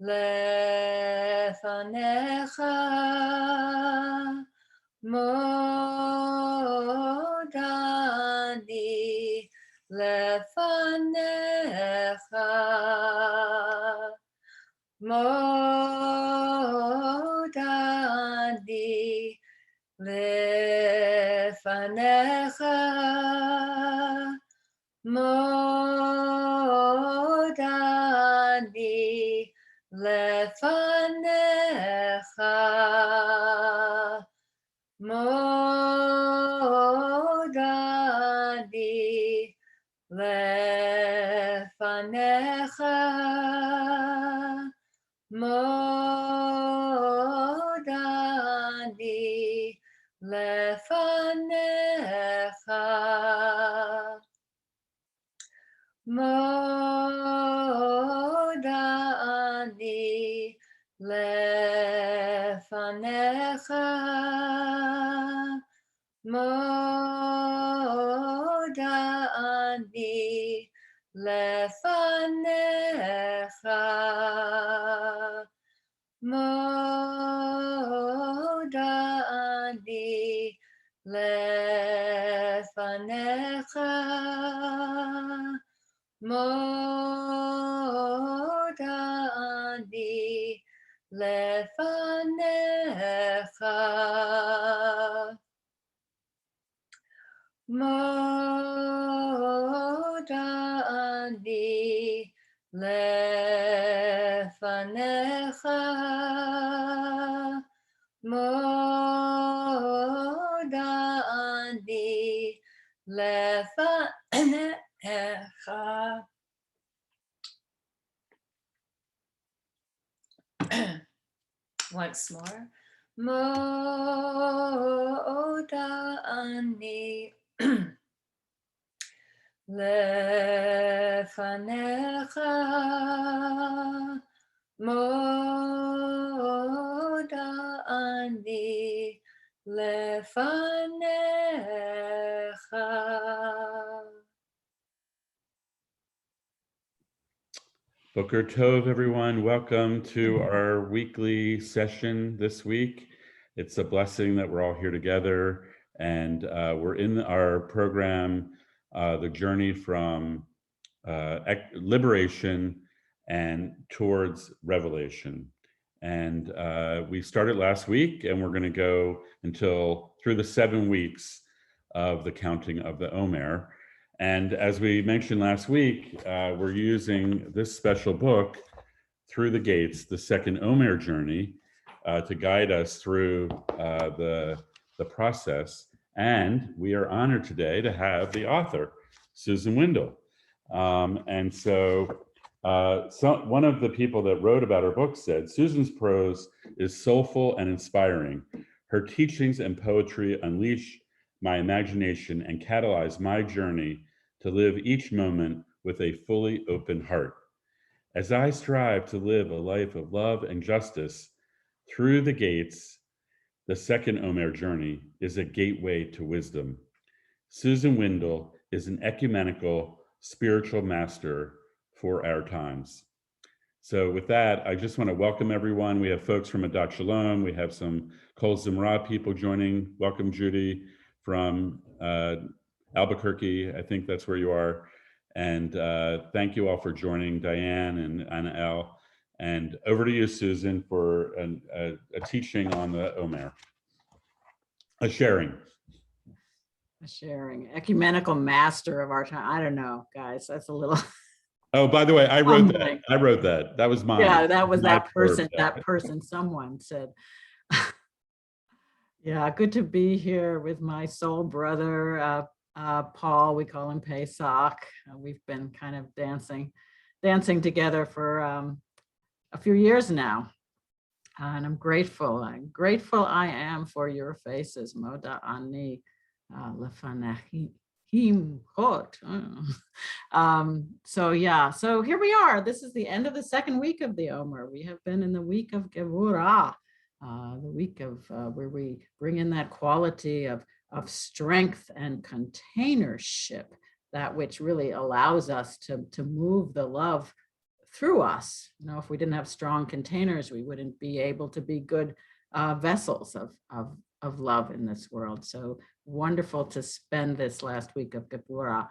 lefanecha modani lefanecha modani lefanecha modani lefanecha modani lefanecha modani lefanecha modani lefanecha modani lefanecha modani lefanecha modani lefanecha modani lefanecha modani lefanecha. Once more. Modani lefanecha modani lefanecha. Boker Tov, everyone. Welcome to our weekly session this week. It's a blessing that we're all here together, and we're in our program, The Journey from Liberation and Towards Revelation. And we started last week, and we're going to go through the 7 weeks of the counting of the Omer. And as we mentioned last week, we're using this special book, Through the Gates, the Second Omer Journey, to guide us through the process. And we are honored today to have the author, Susan Windle. And so one of the people that wrote about her book said, Susan's prose is soulful and inspiring. Her teachings and poetry unleash my imagination and catalyze my journey to live each moment with a fully open heart. As I strive to live a life of love and justice, Through the Gates, the Second Omer Journey is a gateway to wisdom. Susan Windle is an ecumenical spiritual master for our times. So with that, I just want to welcome everyone. We have folks from Adat Shalom. We have some Kol Zimra people joining. Welcome, Judy, from Albuquerque. I think that's where you are. And thank you all for joining, Diane and Anna. And over to you, Susan, for a teaching on the Omer. A sharing. Ecumenical master of our time. I don't know, guys. That's a little. Oh, by the way, I wrote that. I wrote that. That was mine. Yeah, that was that person. That person. Someone said. Yeah, good to be here with my soul brother, Paul. We call him Pesach. We've been kind of dancing together for a few years now, and I'm grateful. I am for your faces, Moda Ani Lefanachim. So yeah, so here we are. This is the end of the second week of the Omer. We have been in the week of Gevurah, the week of where we bring in that quality of strength and containership, that which really allows us to move the love through us. You know, if we didn't have strong containers, we wouldn't be able to be good vessels of love in this world. So wonderful to spend this last week of Gevurah,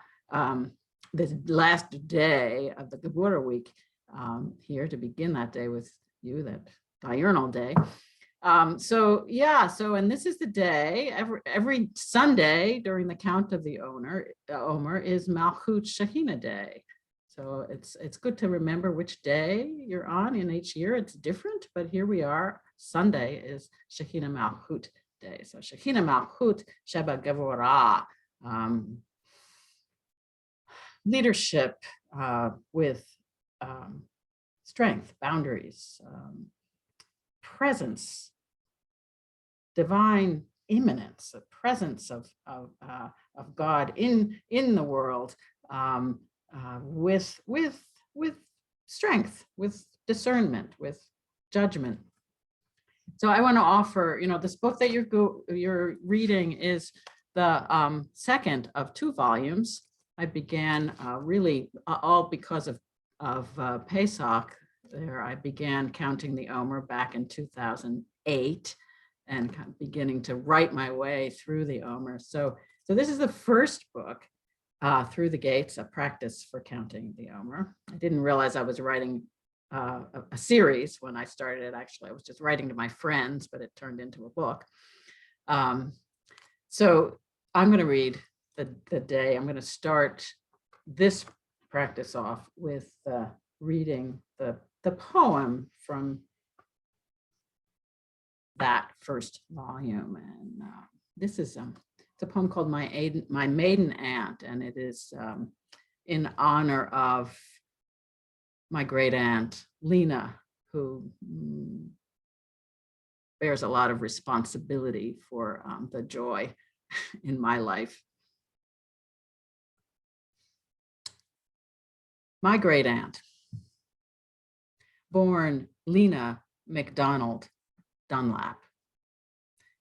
this last day of the Gevurah week here, to begin that day with you, that diurnal day. So yeah, and this is the day, every Sunday during the count of the Omer is Malchut Shekhinah Day. So it's good to remember which day you're on in each year. It's different, but here we are. Sunday is Shekhinah Malchut Day. So Shekhinah Malchut Sheba Gevurah, leadership with strength, boundaries, presence, divine immanence, a presence of God in the world, with strength, with discernment, with judgment. So I want to offer, you know, this book that you're reading is the second of 2 volumes. I began really all because of Pesach. There, I began counting the Omer back in 2008 and beginning to write my way through the Omer. So this is the first book, Through the Gates, a practice for counting the Omer. I didn't realize I was writing a series when I started it. Actually, I was just writing to my friends, but it turned into a book. So I'm going to read the day. I'm going to start this practice off with reading the poem from that first volume. And this is it's a poem called My Maiden Aunt, and it is in honor of my great aunt, Lena, who bears a lot of responsibility for the joy in my life. My great aunt, born Lena McDonald Dunlap,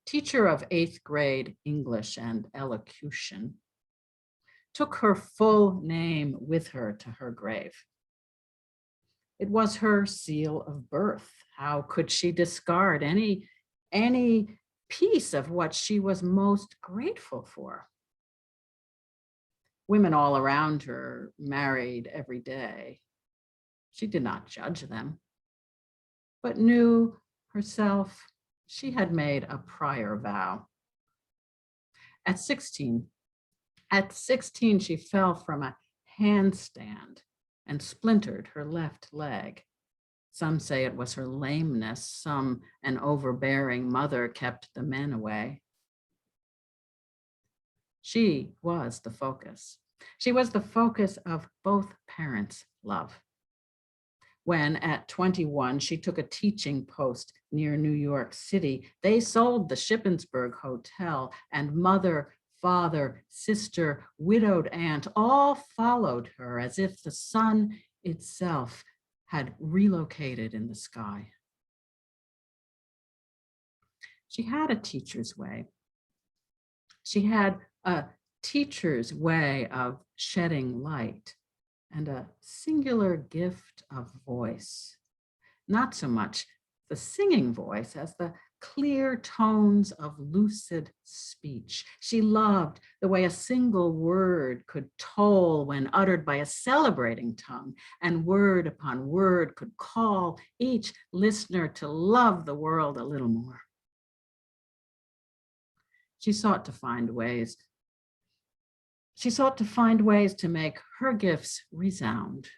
teacher of 8th grade English and elocution, took her full name with her to her grave. It was her seal of birth. How could she discard any piece of what she was most grateful for? Women all around her married every day. She did not judge them, but knew herself she had made a prior vow. At 16, she fell from a handstand and splintered her left leg. Some say it was her lameness. Some, an overbearing mother, kept the men away. She was the focus. She was the focus of both parents' love. When at 21, she took a teaching post near New York City, they sold the Shippensburg Hotel, and mother, father, sister, widowed aunt all followed her as if the sun itself had relocated in the sky. She had a teacher's way. She had a teacher's way of shedding light and a singular gift of voice. Not so much the singing voice as the clear tones of lucid speech. She loved the way a single word could toll when uttered by a celebrating tongue, and word upon word could call each listener to love the world a little more. She sought to find ways to make her gifts resound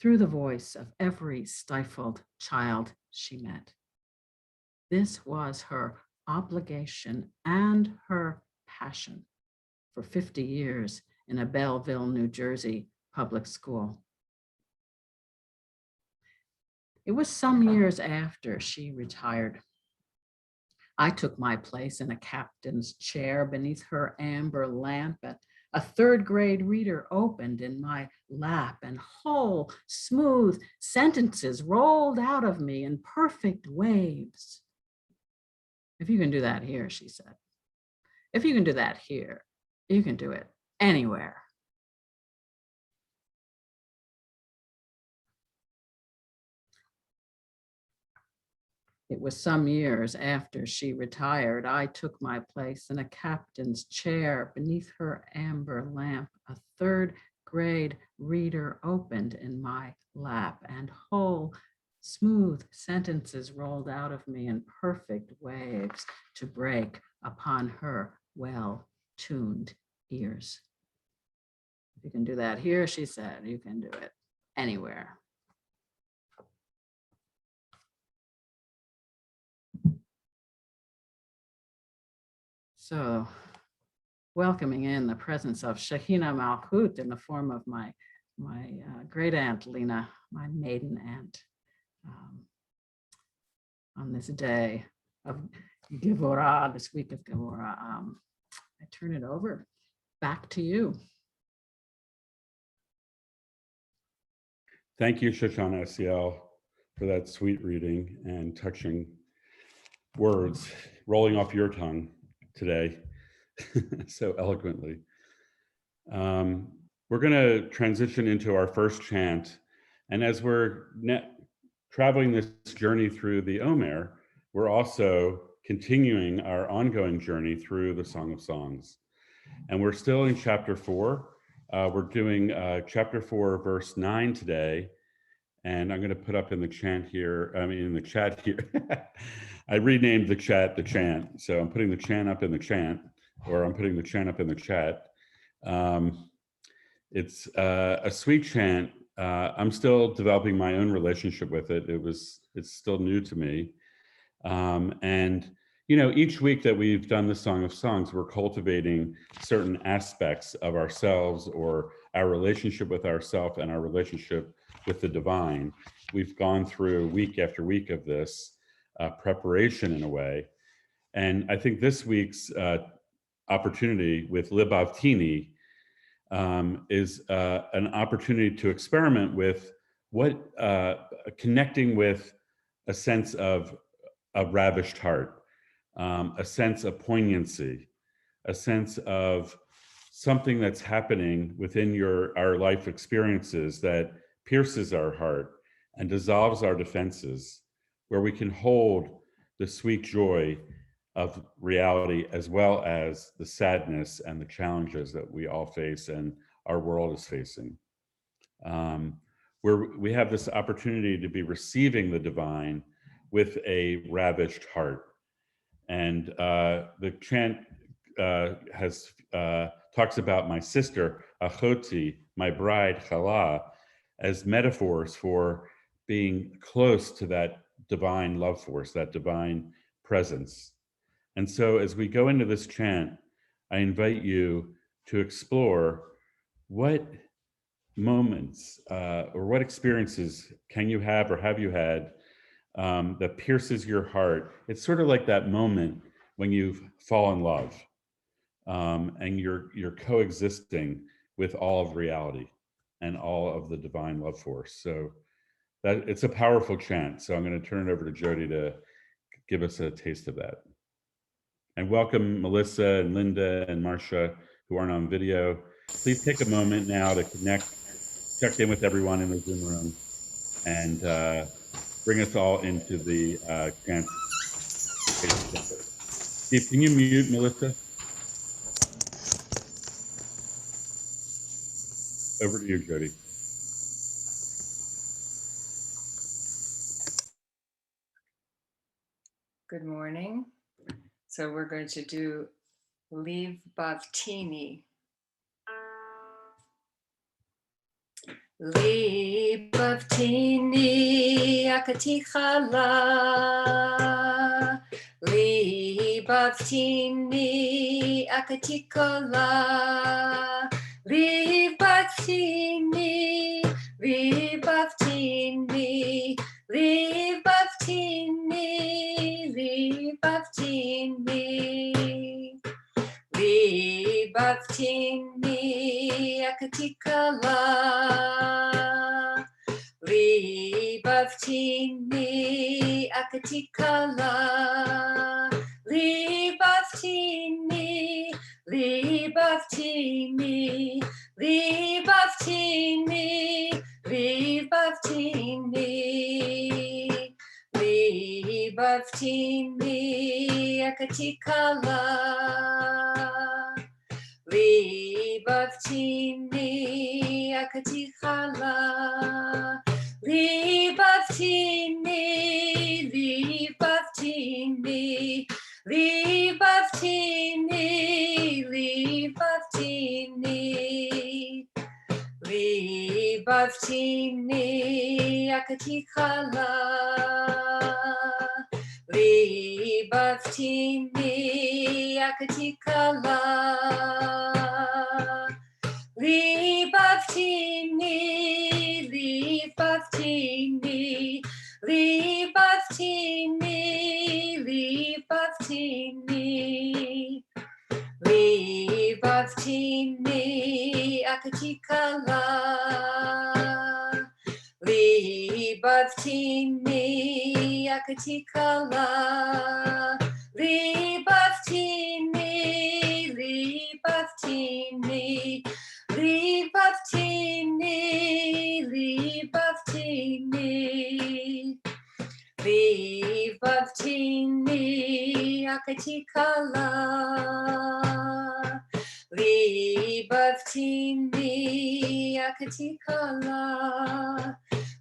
through the voice of every stifled child she met. This was her obligation and her passion for 50 years in a Belleville, New Jersey public school. It was some years after she retired. I took my place in a captain's chair beneath her amber lamp. A 3rd grade reader opened in my lap, and whole, smooth sentences rolled out of me in perfect waves. If you can do that here, she said. If you can do that here, you can do it anywhere. It was some years after she retired, I took my place in a captain's chair beneath her amber lamp. A third grade reader opened in my lap, and whole smooth sentences rolled out of me in perfect waves to break upon her well-tuned ears. If you can do that here, she said, you can do it anywhere. So welcoming in the presence of Shekhinah Malchut in the form of my great aunt Lena, my maiden aunt, on this day of Givorah, this week of Givorah. I turn it over back to you. Thank you, Shoshana Asiel, for that sweet reading and touching words rolling off your tongue today so eloquently. We're going to transition into our first chant. And as we're traveling this journey through the Omer, we're also continuing our ongoing journey through the Song of Songs. And we're still in chapter 4. We're doing chapter 4, verse 9 today. And I'm going to put up in the chant here, in the chat here. I renamed the chat the chant. So I'm putting the chant up in the chant, or I'm putting the chant up in the chat. It's a sweet chant. I'm still developing my own relationship with it. It's still new to me. And, you know, each week that we've done the Song of Songs, we're cultivating certain aspects of ourselves or our relationship with ourselves and our relationship with the divine. We've gone through week after week of this preparation in a way. And I think this week's opportunity with Libavtini is an opportunity to experiment with connecting with a sense of a ravished heart, a sense of poignancy, a sense of something that's happening within our life experiences that pierces our heart and dissolves our defenses, where we can hold the sweet joy of reality as well as the sadness and the challenges that we all face and our world is facing. Where we have this opportunity to be receiving the divine with a ravished heart. And the chant talks about my sister, Achoti, my bride, Chala, as metaphors for being close to that divine love force, that divine presence. And so as we go into this chant, I invite you to explore what moments or what experiences can you have or have you had that pierces your heart. It's sort of like that moment when you fall in love and you're coexisting with all of reality and all of the divine love force. So that it's a powerful chant. So I'm going to turn it over to Jody to give us a taste of that. And welcome Melissa and Linda and Marcia who aren't on video. Please take a moment now to check in with everyone in the Zoom room and bring us all into the chant. Steve, can you mute Melissa? Over to you, Jody. Good morning. So we're going to do Libavtini. Libavtini akati chala, Libavtini akati kala, Libavtini, Libavtini, Libavtini, Libavtini, Libavtini akati kala, Libavtini akati kala, Libavtini, Libavtini, Libavtini, Libavtini, Libavtini, Libavtini akatikala. Libavtini akatikala. Libavtini, libavtini, libavtini, libavtini. Libavtini akatikala. Libavtini akatikala. Libavtini, libavtini, libavtini, libavtini. Libavtini akatikala. Libavtini akatikala. Libavtini, libavtini, libavtini, libavtini. Libavtini akatikala. Libavtini akatikala.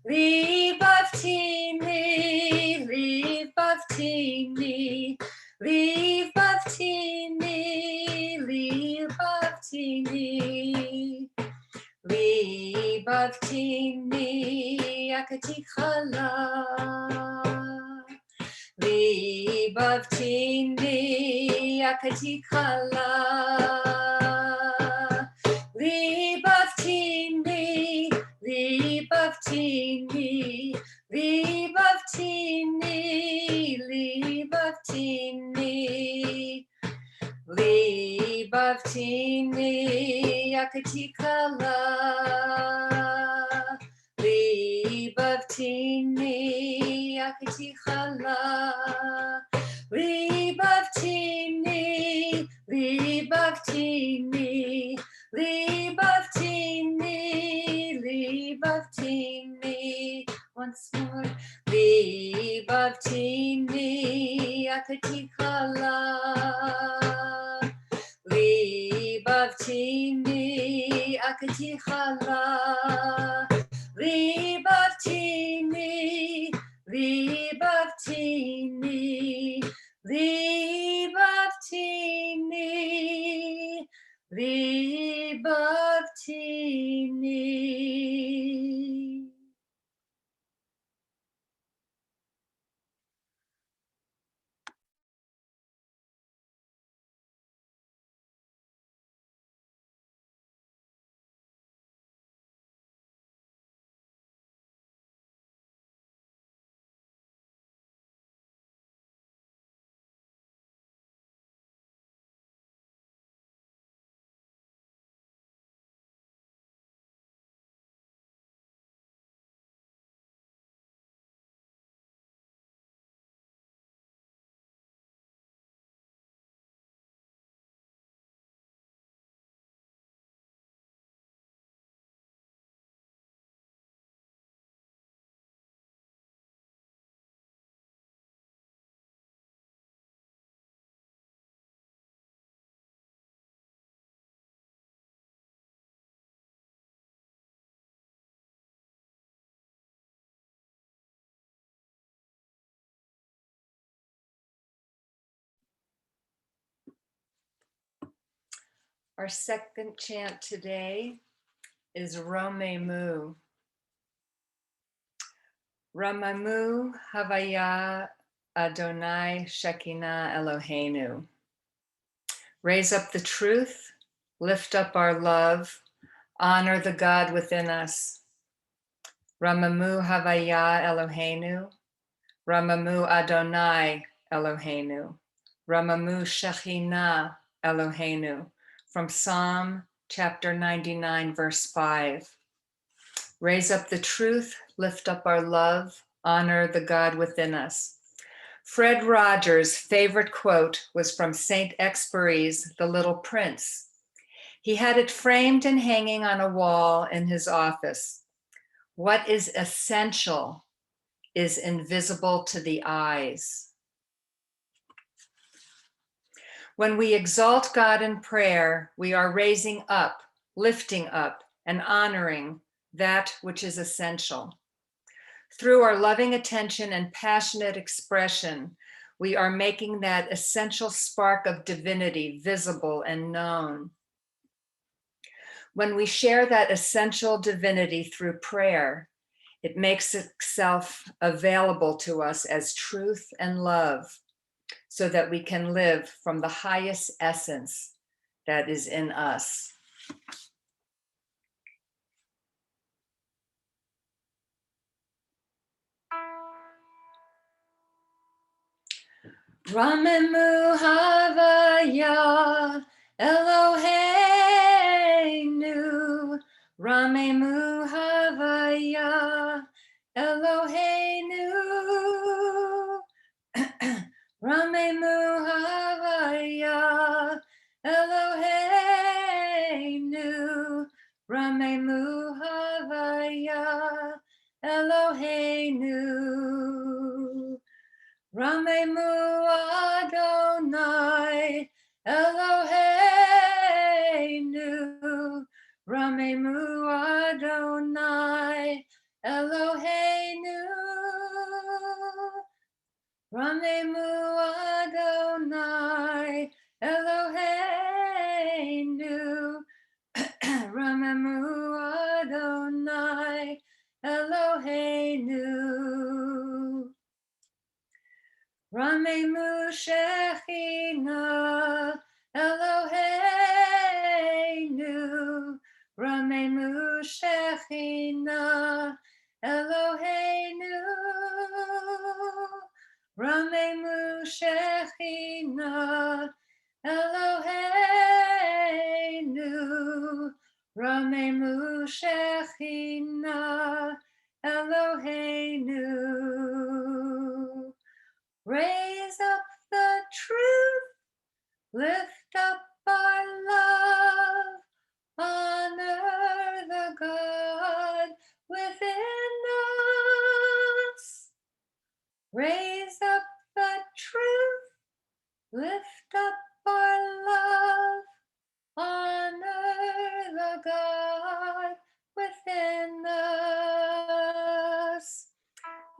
Libavtini, libavtini, libavtini, libavtini. Libavtini akatikala. Libavtini akatikala. Libavtini, libavtini, libavtini, libavtini. Libavtini akatikala. Libavtini akatikala. Libavtini, libavtini, libavtini, libavtini. Once more. Libavtini akatikala. Libavtini akatikala. Libavtini, libavtini, libavtini, libavtini. Our second chant today is Romemu. Romemu Havaya Adonai Shekinah Eloheinu. Raise up the truth, lift up our love, honor the God within us. Romemu Havaya Eloheinu. Romemu Adonai Eloheinu. Romemu Shekinah Eloheinu. From Psalm chapter 99, verse 5. Raise up the truth, lift up our love, honor the God within us. Fred Rogers' favorite quote was from Saint-Exupéry's The Little Prince. He had it framed and hanging on a wall in his office. What is essential is invisible to the eyes. When we exalt God in prayer, we are raising up, lifting up, and honoring that which is essential. Through our loving attention and passionate expression, we are making that essential spark of divinity visible and known. When we share that essential divinity through prayer, it makes itself available to us as truth and love, so that we can live from the highest essence that is in us. Ramemu Havaya Eloheinu, Ramemu Havaya Eloheinu, Ramemu Havaya Eloheinu, Ramemu Havaya Eloheinu. Ramemu Adonai Eloheinu, Ramemu Adonai Eloheinu, Ramemu Adonai Eloheinu, Ramemu Adonai Eloheinu. Ramemu Shechina Eloheinu, Ramemu Shechina Eloheinu, Ramemu Shechina Eloheinu, Ramemu Shechina Eloheinu. Raise up the truth, lift up our love, honor the God within us. Raise up the truth, lift up our love, honor the God within us.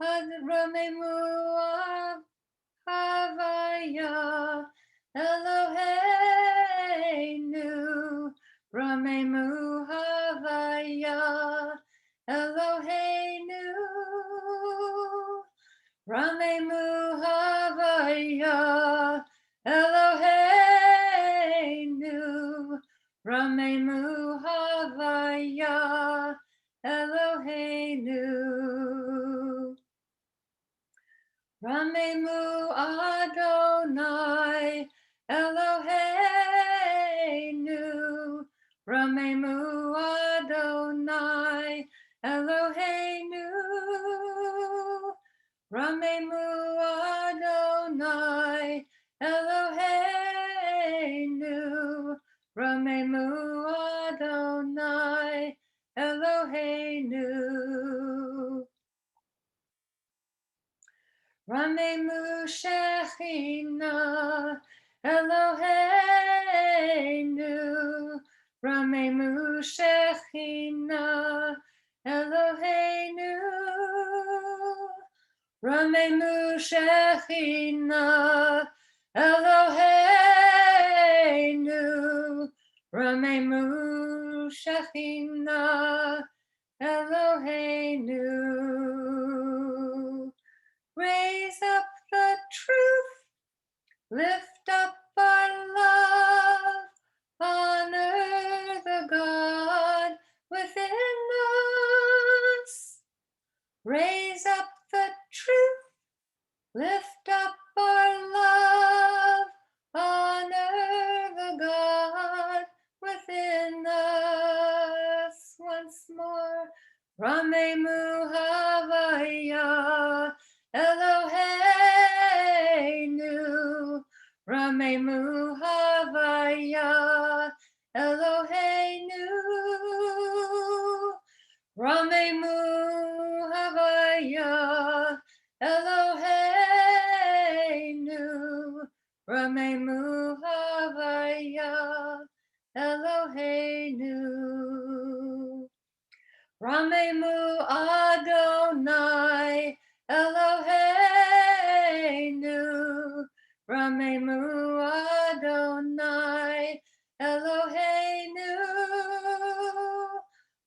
Ramemu Havaya Eloheinu, Ramemu Havaya Eloheinu, Ramemu Havaya Eloheinu, Ramemu Havaya Eloheinu. Ramemu Adonai Eloheinu, Ramemu Adonai Eloheinu, Ramemu Adonai Eloheinu, Ramemu Adonai Eloheinu. Ramemu Shechina Eloheinu, Ramemu Shechina Eloheinu, Ramemu Shechina Eloheinu, Ramemu Shechina Eloheinu. Raise up the truth, lift up our love, honor the God within us. Raise up the truth, lift up our love, honor the God within us. Once more, Ramemu Havaya Eloheinu, Ramemu Havaya Eloheinu, Ramemu Havaya Eloheinu, Ramemu Havaya, Eloheinu. Ramemu Adonai, Eloheinu. Ramemu Adonai, Eloheinu.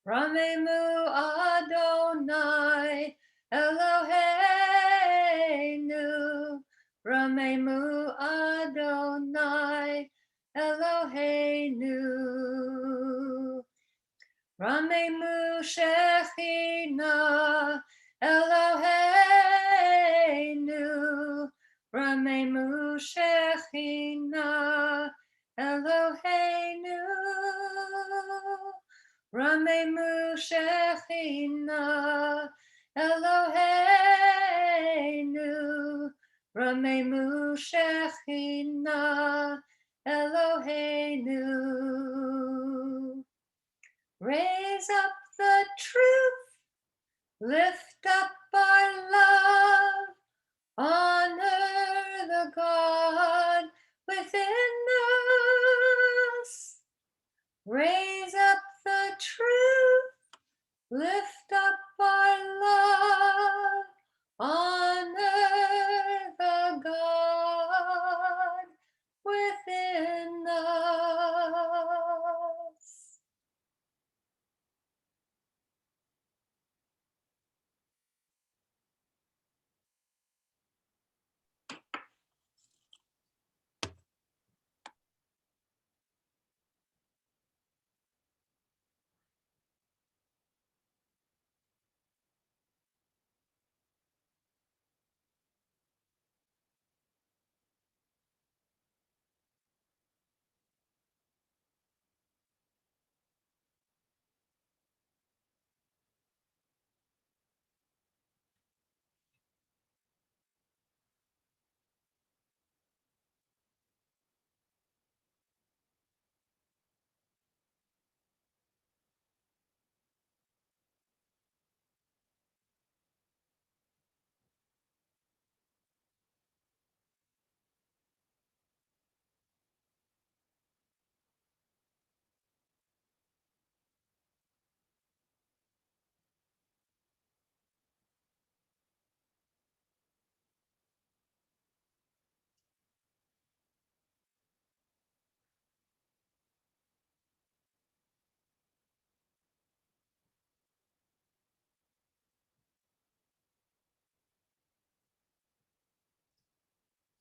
Ramemu Adonai, Eloheinu. Ramemu Adonai, Eloheinu. Ramemu Shechina, Eloheinu. Ramemu Shechina, Eloheinu. Ramemu Shechina, Eloheinu. Ramemu Shechina, Eloheinu. Raise up the truth, lift up our love, honor the God within us. Raise up the truth, lift up our love, honor the God within us.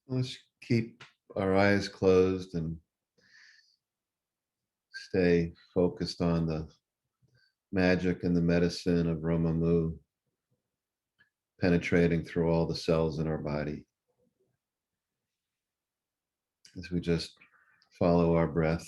Let's keep our eyes closed and stay focused on the magic and the medicine of Romamu penetrating through all the cells in our body as we just follow our breath.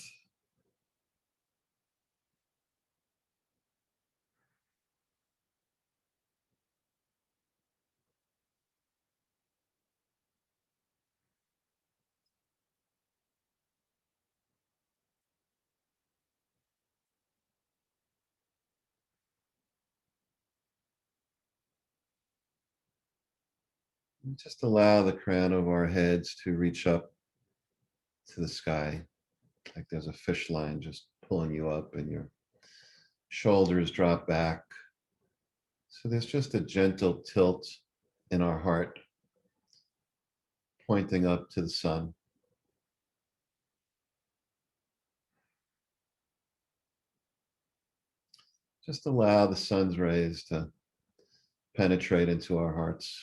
And just allow the crown of our heads to reach up to the sky, like there's a fish line just pulling you up, and your shoulders drop back. So there's just a gentle tilt in our heart, pointing up to the sun. Just allow the sun's rays to penetrate into our hearts.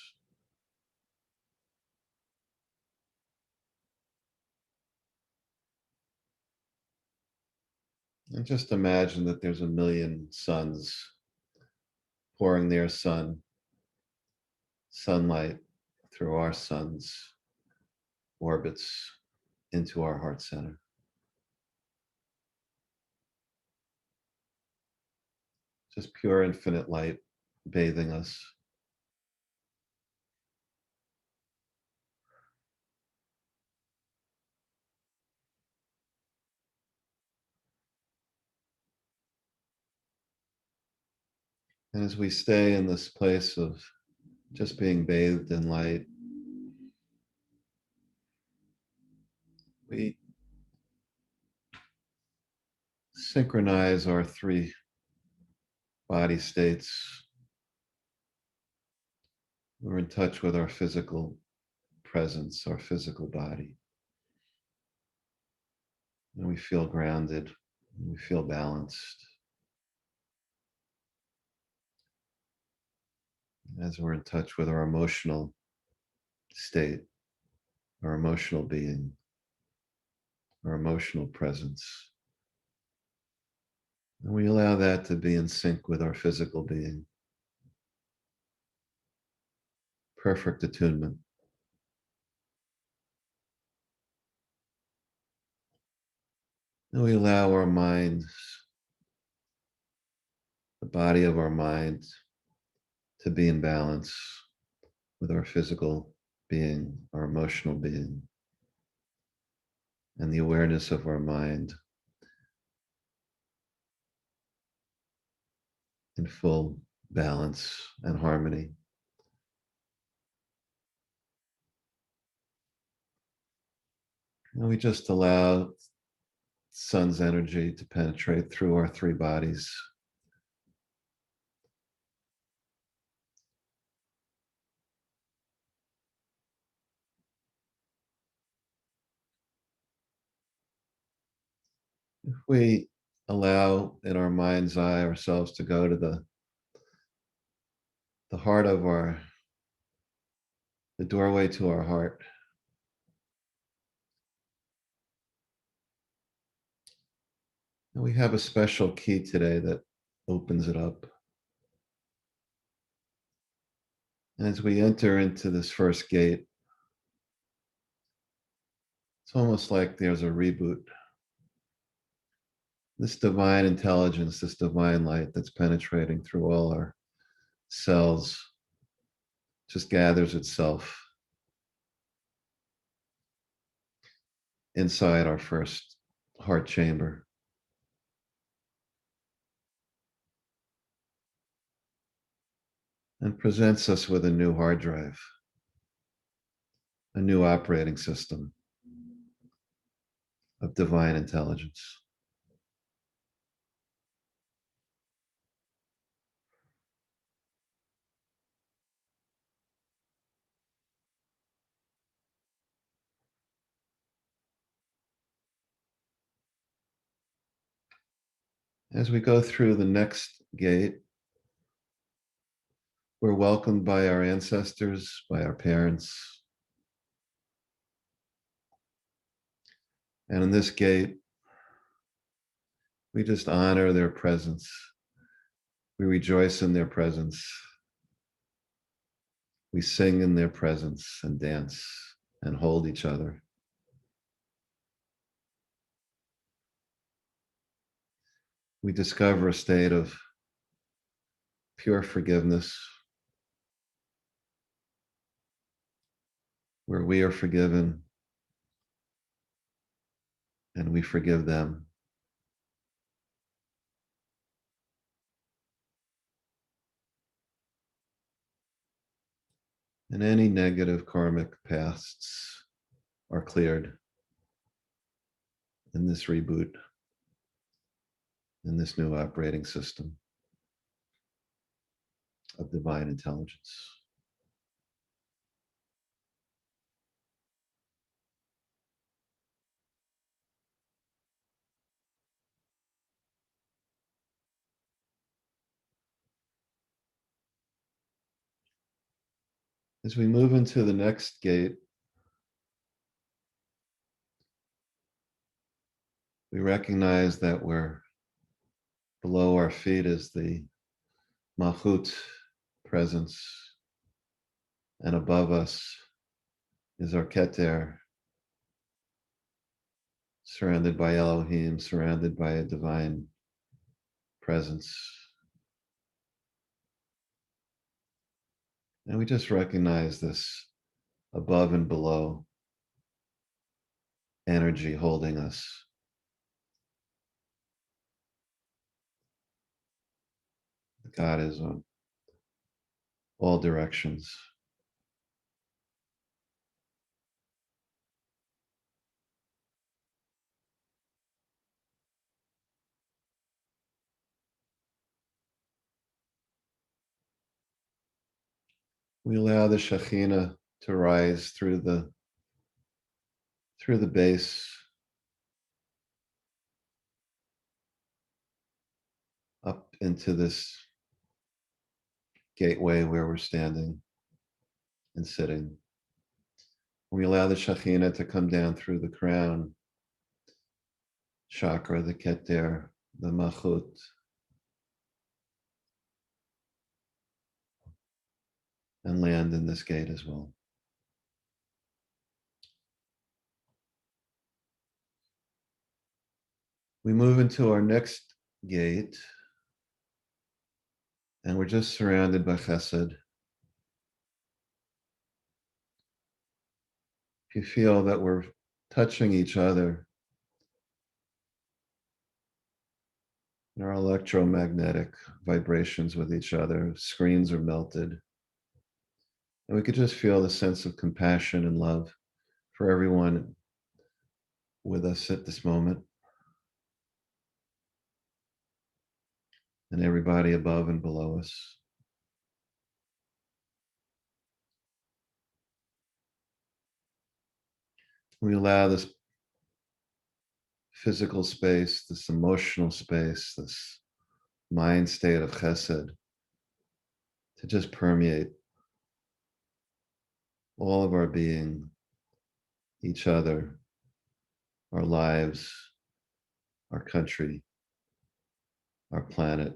And just imagine that there's a million suns pouring their sunlight through our sun's orbits into our heart center. Just pure infinite light bathing us. And as we stay in this place of just being bathed in light. We synchronize our three body states. We're in touch with our physical presence, our physical body. And we feel grounded, and we feel balanced. As we're in touch with our emotional state, our emotional being, our emotional presence. And we allow that to be in sync with our physical being. Perfect attunement. And we allow our minds, the body of our mind, to be in balance with our physical being, our emotional being, and the awareness of our mind in full balance and harmony. And we just allow sun's energy to penetrate through our three bodies. If we allow in our mind's eye ourselves to go to the heart of the doorway to our heart, and we have a special key today that opens it up. And as we enter into this first gate, it's almost like there's a reboot. This divine intelligence, this divine light that's penetrating through all our cells just gathers itself inside our first heart chamber. And presents us with a new hard drive, a new operating system of divine intelligence. As we go through the next gate, we're welcomed by our ancestors, by our parents. And in this gate, we just honor their presence. We rejoice in their presence. We sing in their presence and dance and hold each other. We discover a state of pure forgiveness where we are forgiven and we forgive them. And any negative karmic pasts are cleared in this reboot, in this new operating system of divine intelligence. As we move into the next gate, we recognize that we're below our feet is the Malchut presence, and above us is our Keter, surrounded by Elohim, surrounded by a divine presence. And we just recognize this above and below energy holding us. God is all directions. We allow the Shekhinah to rise through the base, up into this gateway where we're standing and sitting. We allow the Shekhinah to come down through the crown chakra, the Keter, the Malchut, and land in this gate as well. We move into our next gate, and we're just surrounded by Chesed. If you feel that we're touching each other, there are electromagnetic vibrations with each other, screens are melted. And we could just feel the sense of compassion and love for everyone with us at this moment, and everybody above and below us. We allow this physical space, this emotional space, this mind state of Chesed to just permeate all of our being, each other, our lives, our country, our planet,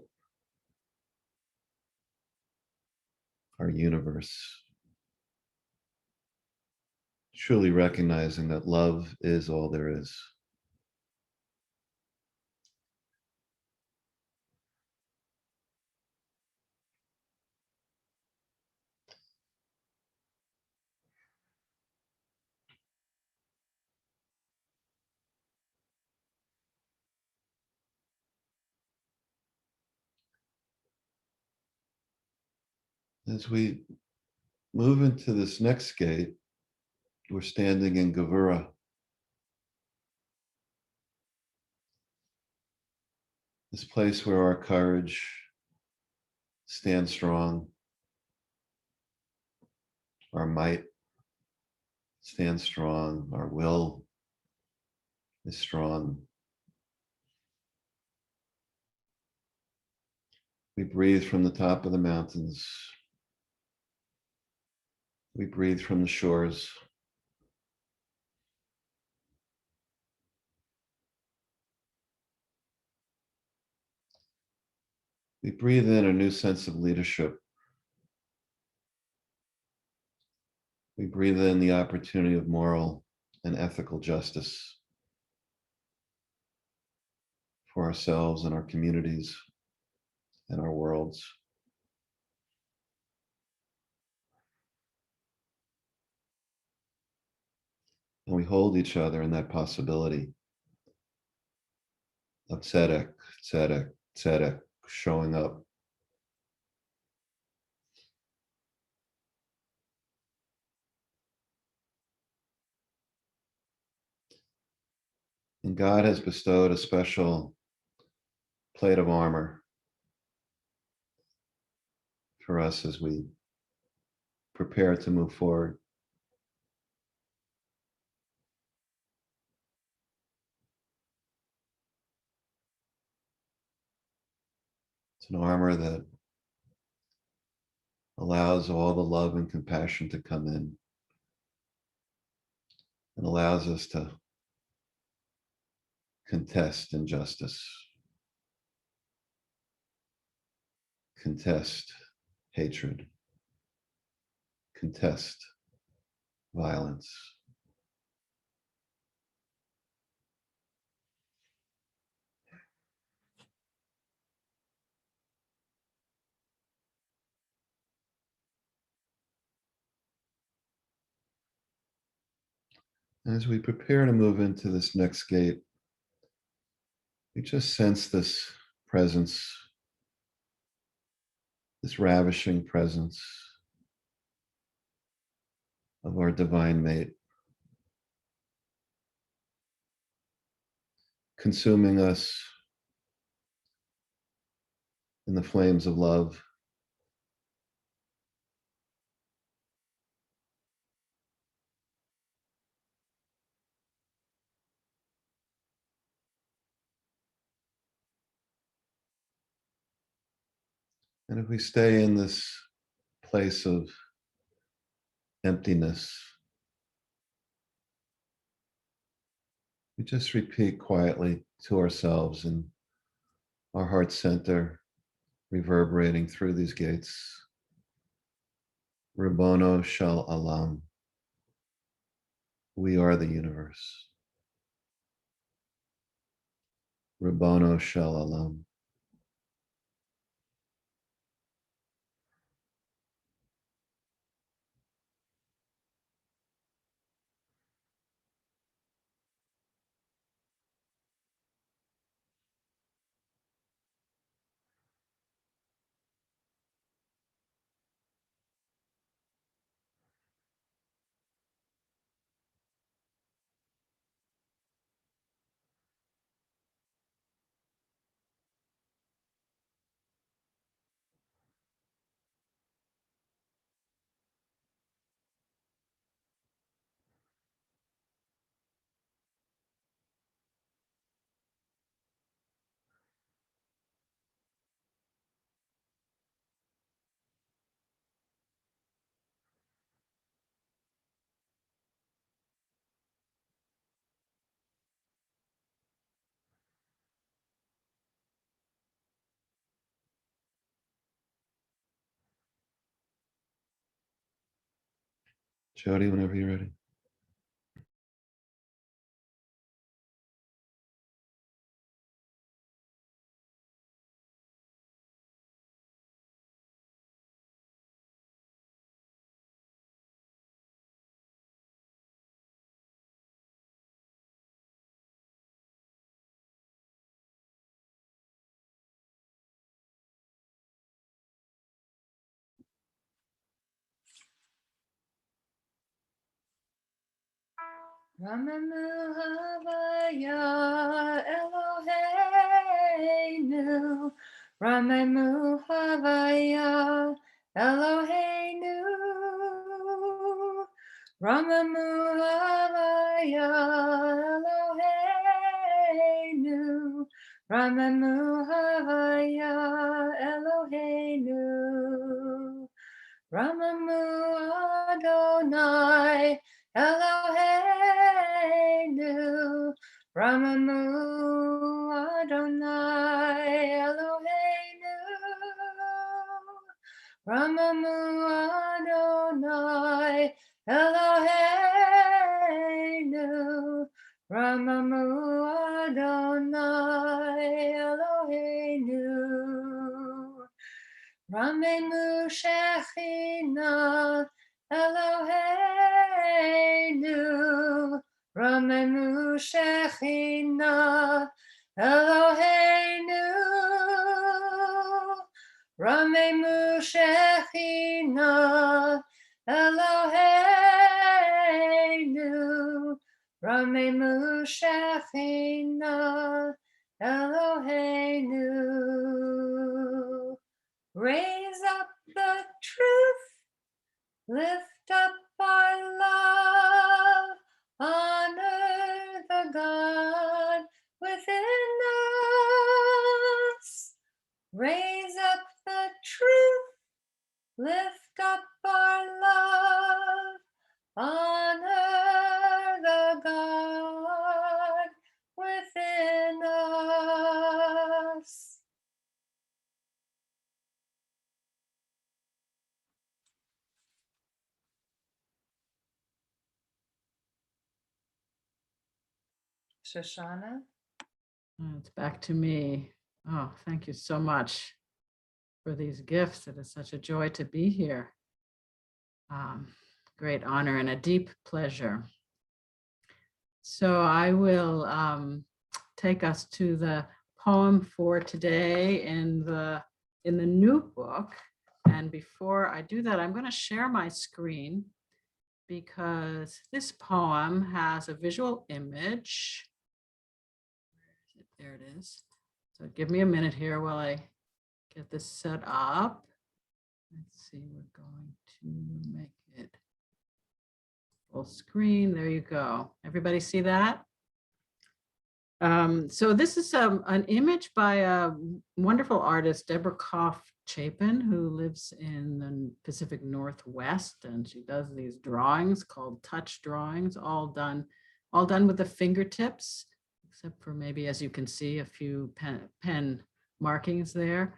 our universe. Truly recognizing that love is all there is. As we move into this next gate, we're standing in Gevurah. This place where our courage stands strong, our might stands strong, our will is strong. We breathe from the top of the mountains. We breathe from the shores. We breathe in a new sense of leadership. We breathe in the opportunity of moral and ethical justice for ourselves and our communities and our worlds. And we hold each other in that possibility of tzedek, tzedek, tzedek showing up. And God has bestowed a special plate of armor for us as we prepare to move forward. It's an armor that allows all the love and compassion to come in and allows us to contest injustice, contest hatred, contest violence. As we prepare to move into this next gate, we just sense this presence, this ravishing presence of our divine mate, consuming us in the flames of love. And if we stay in this place of emptiness, we just repeat quietly to ourselves in our heart center, reverberating through these gates. Ribono Shel Olam. We are the universe. Ribono Shel Olam. Jody, whenever you're ready. Ramanu Havaya Eloheinu. Ramanu Havaya Eloheinu. Ramanu Havaya Eloheinu. Ramanu Havaya Eloheinu. Ramamu Adonai Eloheinu. Ramamu Adonai Eloheinu. Ramamu Adonai Eloheinu. Ramamu Adonai Eloheinu. Ramemu Shechina Eloheinu. Ramemu Shechina Eloheinu. Ramemu Shechina Eloheinu. Ramemu Shechina Eloheinu. Raise up the truth, lift up our love, honor the God within us. Raise up the truth, lift up our love, honor the God within us. Shoshana? It's back to me. Oh, thank you so much for these gifts. It is such a joy to be here. Great honor and a deep pleasure. So I will take us to the poem for today in the new book. And before I do that, I'm going to share my screen. because this poem has a visual image. There it is. So give me a minute here while I get this set up. Let's see, we're going to make it full screen. There you go. Everybody see that? So this is an image by a wonderful artist, Deborah Koff Chapin, who lives in the Pacific Northwest, and she does these drawings called touch drawings, all done with the fingertips, except for maybe, as you can see, a few pen markings there.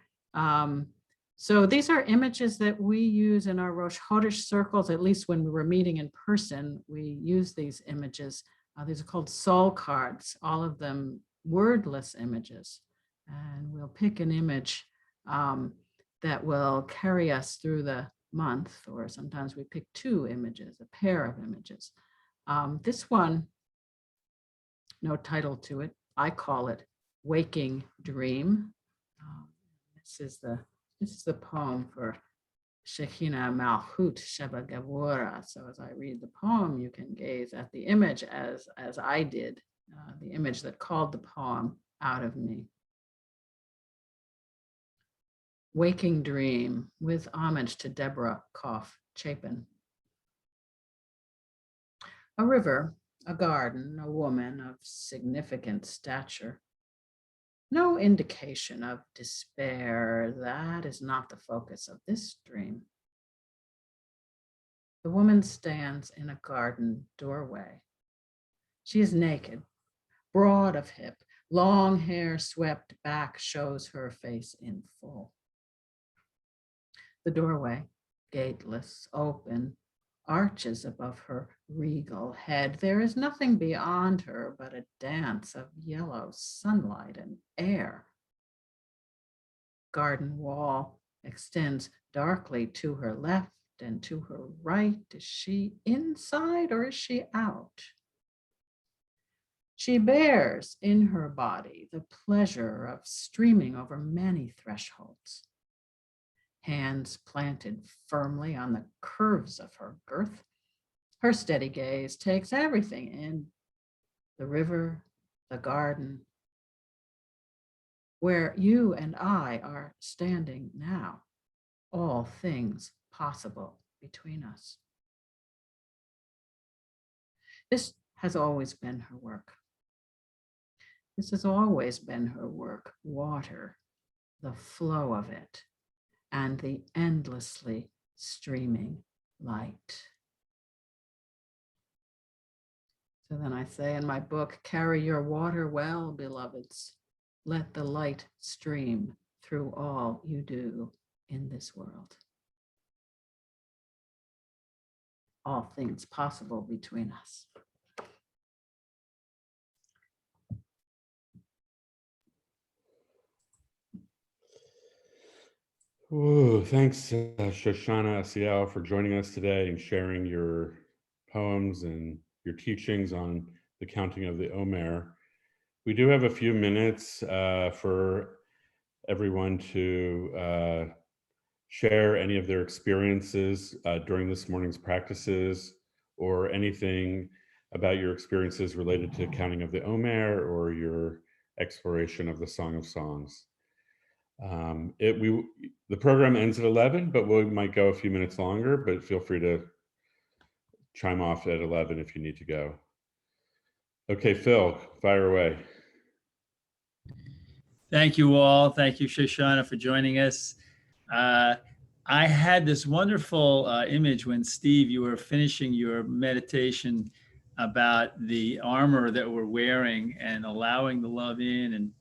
So these are images that we use in our Rosh Chodesh circles, at least when we were meeting in person, we use these images. These are called soul cards, all of them wordless images. And we'll pick an image that will carry us through the month, or sometimes we pick two images, a pair of images. This one, no title to it. I call it Waking Dream. This is the poem for Shekhinah Malchut Sheba Gevura. So as I read the poem, you can gaze at the image as I did, the image that called the poem out of me. Waking Dream, with homage to Deborah Koff Chapin. A river, a garden, a woman of significant stature. No indication of despair. That is not the focus of this dream. The woman stands in a garden doorway. She is naked, broad of hip, long hair swept back shows her face in full. The doorway, gateless, open, arches above her regal head. There is nothing beyond her but a dance of yellow sunlight and air. Garden wall extends darkly to her left and to her right. Is she inside or is she out? She bears in her body the pleasure of streaming over many thresholds. Hands planted firmly on the curves of her girth. Her steady gaze takes everything in: the river, the garden, where you and I are standing now, all things possible between us. This has always been her work. This has always been her work: water, the flow of it, and the endlessly streaming light. So then I say in my book, carry your water well, beloveds. Let the light stream through all you do in this world. All things possible between us. Ooh, thanks, Shoshana Asiel, for joining us today and sharing your poems and your teachings on the counting of the Omer. We do have a few minutes for everyone to share any of their experiences during this morning's practices, or anything about your experiences related to counting of the Omer or your exploration of the Song of Songs. The program ends at 11, but we might go a few minutes longer, but feel free to chime off at 11 if you need to go. Okay, Phil, fire away. Thank you all. Thank you, Shoshana, for joining us. I had this wonderful image when, Steve, you were finishing your meditation about the armor that we're wearing and allowing the love in. And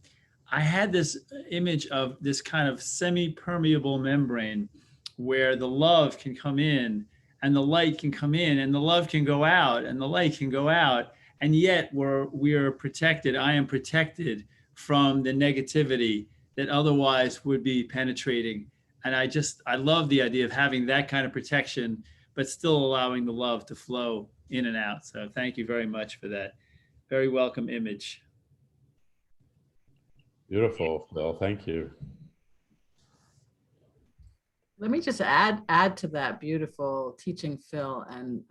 I had this image of this kind of semi-permeable membrane where the love can come in and the light can come in and the love can go out and the light can go out. And yet we are protected. I am protected from the negativity that otherwise would be penetrating. And I love the idea of having that kind of protection, but still allowing the love to flow in and out. So thank you very much for that very welcome image. Beautiful, Phil, thank you. Let me just add to that beautiful teaching, Phil, and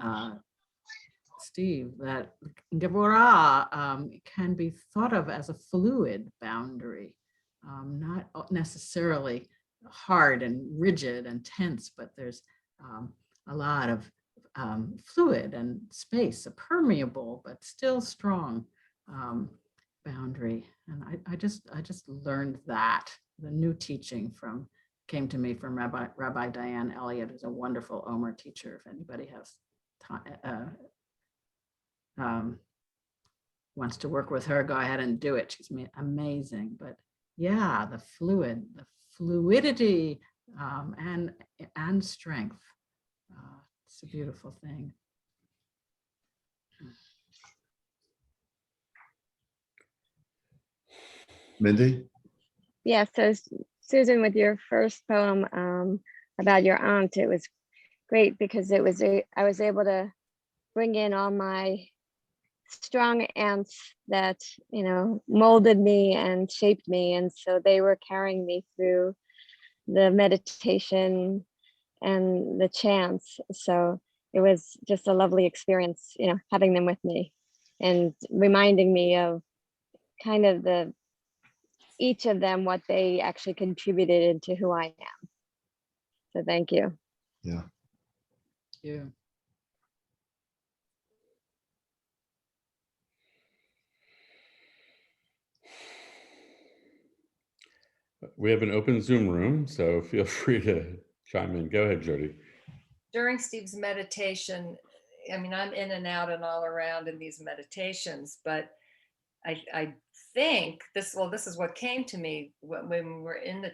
Steve, that Geburah can be thought of as a fluid boundary, not necessarily hard and rigid and tense, but there's a lot of fluid and space, a permeable but still strong boundary. And I just learned that. The new teaching came to me from Rabbi Diane Elliott, who's a wonderful Omer teacher. If anybody has time, wants to work with her, go ahead and do it. She's amazing. But yeah, the fluidity and strength. It's a beautiful thing. Mindy? Yeah, so Susan, with your first poem about your aunt, it was great because I was able to bring in all my strong aunts that, you know, molded me and shaped me. And so they were carrying me through the meditation and the chants. So it was just a lovely experience, you know, having them with me and reminding me of kind of each of them, what they actually contributed into who I am. So thank you. Yeah. Yeah. We have an open Zoom room, so feel free to chime in. Go ahead, Jody. During Steve's meditation, I mean, I'm in and out and all around in these meditations, but I think this is what came to me when we were in the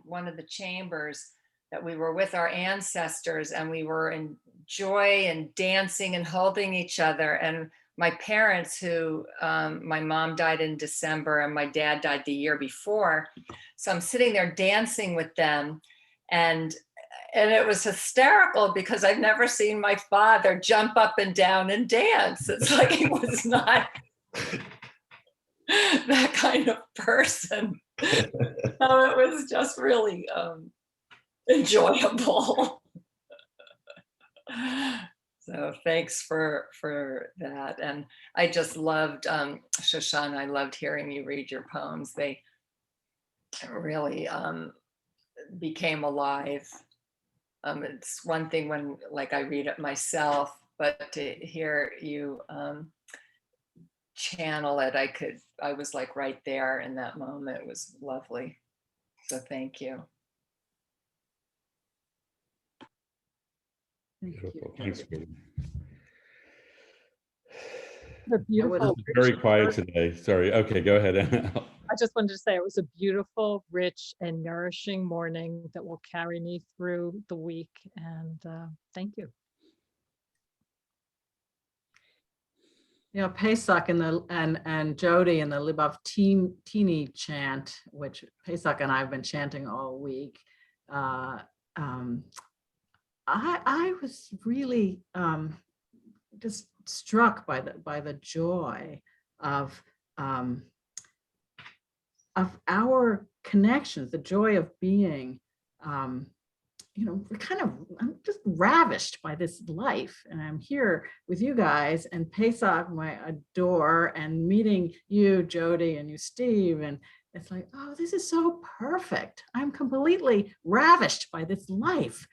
one of the chambers, that we were with our ancestors and we were in joy and dancing and holding each other. And my parents, who my mom died in December and my dad died the year before. So I'm sitting there dancing with them, and it was hysterical because I've never seen my father jump up and down and dance. It's like he was not that kind of person. So it was just really enjoyable. So thanks for that. And I just loved, Shoshana, I loved hearing you read your poems. They really became alive. It's one thing when like I read it myself, but to hear you channel it, I was like right there in that moment. It was lovely. So thank you. Beautiful. Thanks, Jody. The beautiful. Very quiet today. Sorry. Okay, go ahead. I just wanted to say it was a beautiful, rich, and nourishing morning that will carry me through the week. And thank you. You know, Pesach and Jody and the Libav Teeny chant, which Pesach and I have been chanting all week. I was really just struck by the joy of our connections, the joy of being. You know, I'm just ravished by this life, and I'm here with you guys and Pesach, whom I adore, and meeting you, Jody, and you, Steve, and it's like, oh, this is so perfect. I'm completely ravished by this life.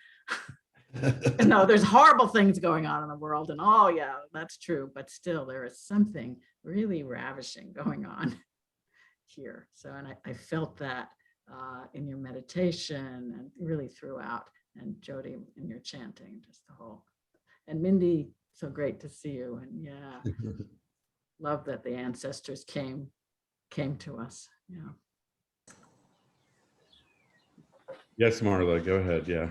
No, there's horrible things going on in the world, and oh yeah, that's true, but still there is something really ravishing going on here. So, and I felt that in your meditation and really throughout, and Jody in your chanting, just the whole, and Mindy, so great to see you. And yeah, love that the ancestors came to us. Yeah. Yes, Marla, go ahead. Yeah.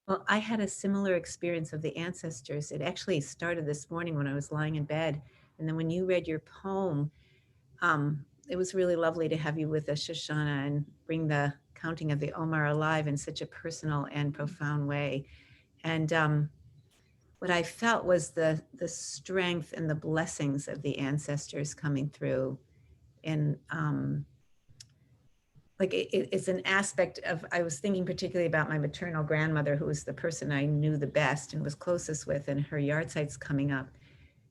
Well, I had a similar experience of the ancestors. It actually started this morning when I was lying in bed. And then when you read your poem, it was really lovely to have you with us, Shoshana, and bring the counting of the Omer alive in such a personal and profound way. And what I felt was the strength and the blessings of the ancestors coming through in like it's an aspect of, I was thinking particularly about my maternal grandmother, who was the person I knew the best and was closest with, and her yard site's coming up.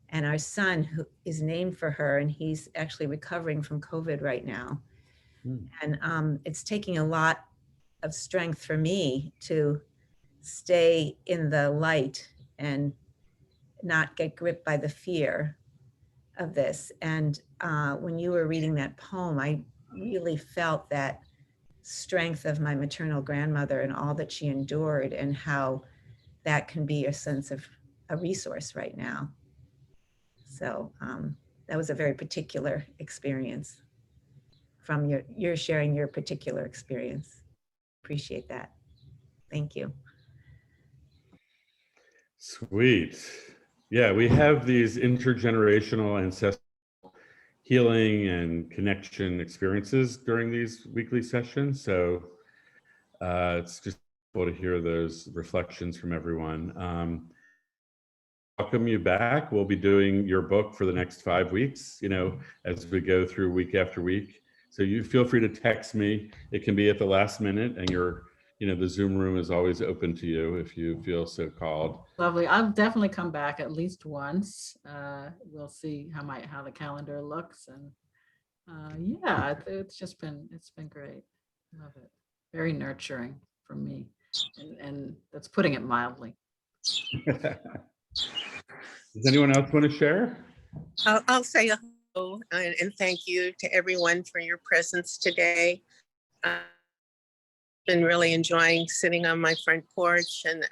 And our son, who is named for her, and he's actually recovering from COVID right now. Hmm. And it's taking a lot of strength for me to stay in the light and not get gripped by the fear of this. And when you were reading that poem, I really felt that strength of my maternal grandmother and all that she endured, and how that can be a sense of a resource right now. So that was a very particular experience from your sharing your particular experience. Appreciate that. Thank you. Sweet. Yeah, we have these intergenerational ancestral healing and connection experiences during these weekly sessions. So it's just cool to hear those reflections from everyone. Welcome you back. We'll be doing your book for the next 5 weeks, as we go through week after week. So you feel free to text me. It can be at the last minute, and the Zoom room is always open to you if you feel so called. Lovely. I'll definitely come back at least once. We'll see how the calendar looks, and yeah, it's been great. Love it. Very nurturing for me, and that's putting it mildly. Does anyone else want to share? I'll say hello and thank you to everyone for your presence today. I've been really enjoying sitting on my front porch and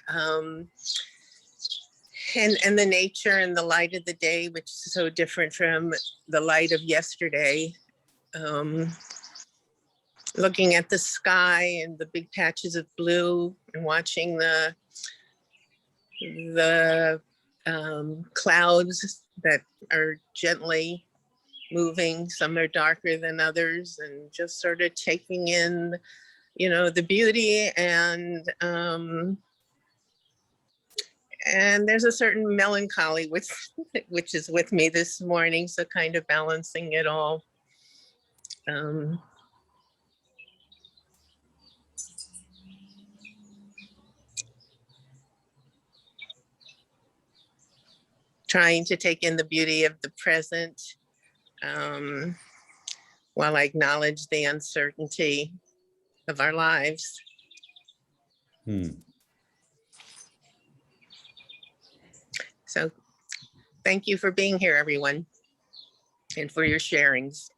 the nature and the light of the day, which is so different from the light of yesterday. Looking at the sky and the big patches of blue and watching the clouds that are gently moving. Some are darker than others, and just sort of taking in, the beauty and there's a certain melancholy which is with me this morning. So kind of balancing it all. Trying to take in the beauty of the present while I acknowledge the uncertainty of our lives. So thank you for being here, everyone, and for your sharings.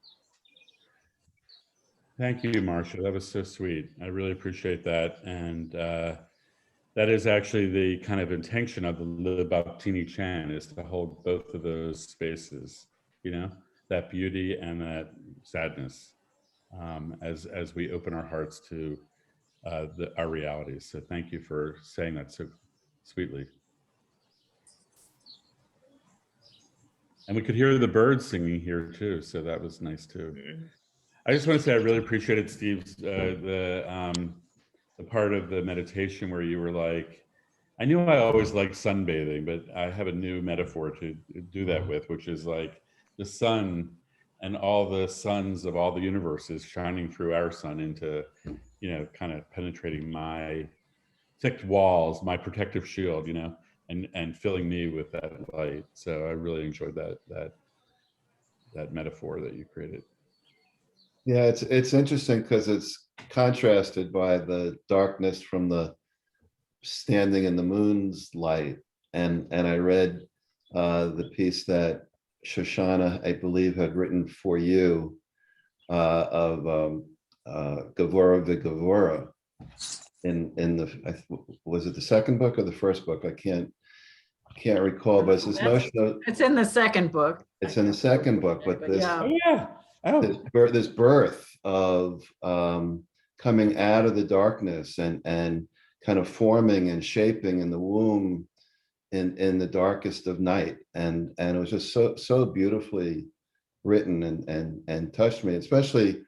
Thank you, Marcia. That was so sweet. I really appreciate that. And that is actually the kind of intention of the Le Baptini Chan, is to hold both of those spaces, that beauty and that sadness, as we open our hearts to our realities. So thank you for saying that so sweetly. And we could hear the birds singing here too, so that was nice too. I just want to say I really appreciated Steve's the part of the meditation where you were like, I knew I always liked sunbathing, but I have a new metaphor to do that with, which is like the sun and all the suns of all the universes shining through our sun into, kind of penetrating my thick walls, my protective shield, and filling me with that light. So I really enjoyed that metaphor that you created. Yeah, it's interesting because it's contrasted by the darkness from the standing in the moon's light. And I read the piece that Shoshana, I believe, had written for you of Gevura Vigevura was it the second book or the first book? I can't recall, but it's this notion of, It's in the second book. it's in the second book, but this Yeah. Oh yeah. Oh. this birth of coming out of the darkness and kind of forming and shaping in the womb in the darkest of night, and it was just so beautifully written and touched me, especially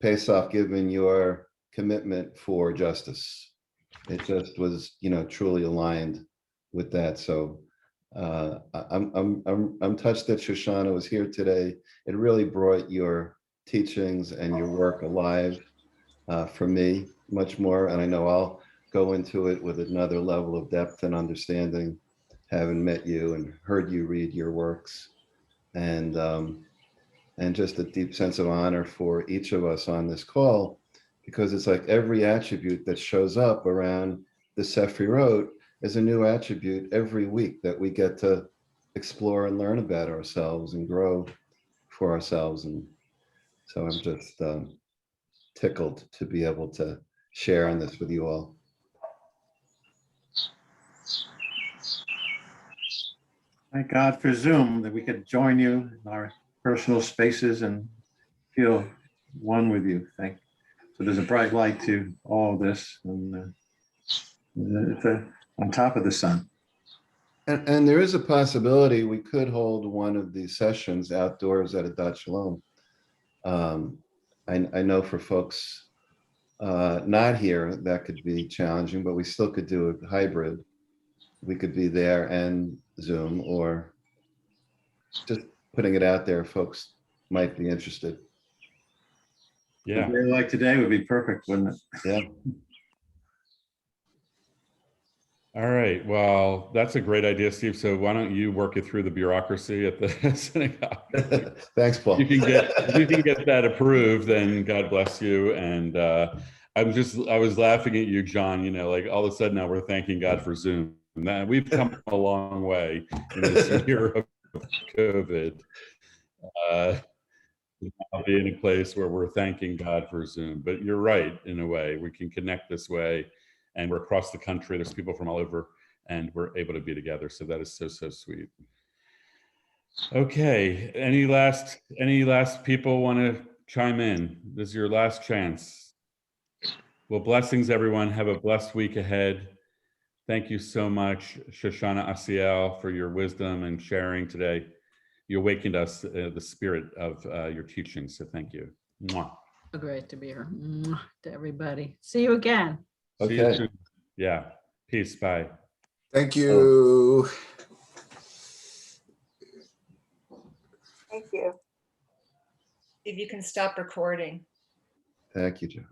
Pesach, given your commitment for justice. It just was truly aligned with that. So I'm touched that Shoshana was here today. It really brought your teachings and your work alive for me, much more. And I know I'll go into it with another level of depth and understanding, having met you and heard you read your works. And just a deep sense of honor for each of us on this call, because it's like every attribute that shows up around the Sefirot is a new attribute every week that we get to explore and learn about ourselves and grow for ourselves. And so I'm just tickled to be able to share on this with you all. Thank God for Zoom, that we could join you in our personal spaces and feel one with you. So there's a bright light to all of this, and it's on top of the sun. And there is a possibility we could hold one of these sessions outdoors at a Dot Shalom. I know for folks not here, that could be challenging, but we still could do a hybrid. We could be there and Zoom, or just putting it out there, folks might be interested. Yeah. A day like today would be perfect, wouldn't it? Yeah. All right. Well, that's a great idea, Steve. So why don't you work it through the bureaucracy at the synagogue? Thanks, Paul. You can get that approved, then God bless you. And I was laughing at you, John, like all of a sudden now we're thanking God for Zoom. And we've come a long way in this year of COVID. I'll be in a place where we're thanking God for Zoom. But you're right, in a way, we can connect this way, and we're across the country. There's people from all over, and we're able to be together. So that is so, so sweet. Okay, any last people want to chime in? This is your last chance. Well, blessings, everyone. Have a blessed week ahead. Thank you so much, Shoshana Asiel, for your wisdom and sharing today. You awakened us the spirit of your teaching, so thank you. Mwah. So great to be here. Mwah, to everybody. See you again. See you Okay. soon. Yeah. Peace. Bye. Thank you. If you can stop recording. Thank you, Joe.